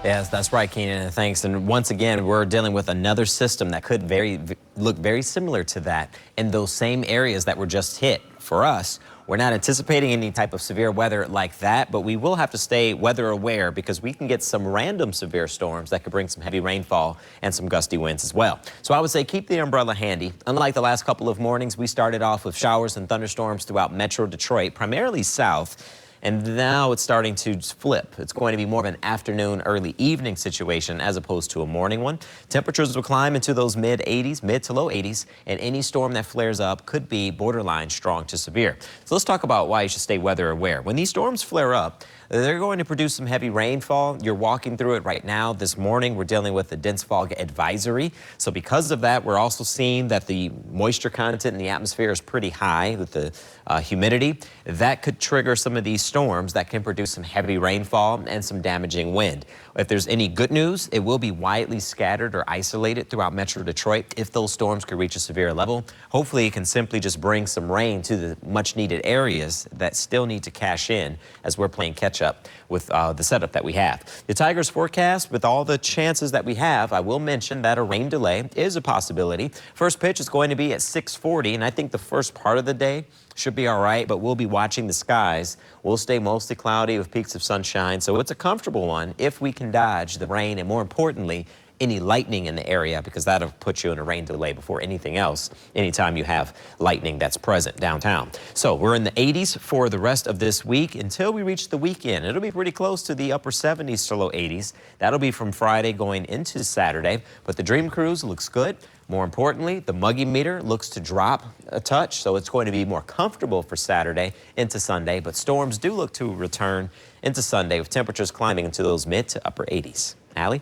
Yes, that's right, Keenan, and thanks. And once again, we're dealing with another system that could look very similar to that in those same areas that were just hit. For us, we're not anticipating any type of severe weather like that, but we will have to stay weather aware because we can get some random severe storms that could bring some heavy rainfall and some gusty winds as well. So I would say keep the umbrella handy. Unlike the last couple of mornings, we started off with showers and thunderstorms throughout metro Detroit, primarily south. And now it's starting to flip. It's going to be more of an afternoon, early evening situation as opposed to a morning one. Temperatures will climb into those mid 80s, mid to low 80s, and any storm that flares up could be borderline strong to severe. So let's talk about why you should stay weather aware. When these storms flare up, they're going to produce some heavy rainfall. You're walking through it right now. This morning, we're dealing with a dense fog advisory. So because of that, we're also seeing that the moisture content in the atmosphere is pretty high with the humidity. That could trigger some of these storms that can produce some heavy rainfall and some damaging wind. If there's any good news, it will be widely scattered or isolated throughout metro Detroit if those storms could reach a severe level. Hopefully, it can simply just bring some rain to the much needed areas that still need to cash in as we're playing catch up with the setup that we have. The Tigers forecast, with all the chances that we have, I will mention that a rain delay is a possibility. First pitch is going to be at 6:40, and I think the first part of the day should be all right, but we'll be watching the skies. We'll stay mostly cloudy with peaks of sunshine, so it's a comfortable one if we can dodge the rain and, more importantly, any lightning in the area, because that'll put you in a rain delay before anything else anytime you have lightning that's present downtown. So we're in the 80s for the rest of this week until we reach the weekend. It'll be pretty close to the upper 70s to low 80s. That'll be from Friday going into Saturday, but the Dream Cruise looks good. More importantly, the muggy meter looks to drop a touch, so it's going to be more comfortable for Saturday into Sunday, but storms do look to return into Sunday with temperatures climbing into those mid to upper 80s. Allie?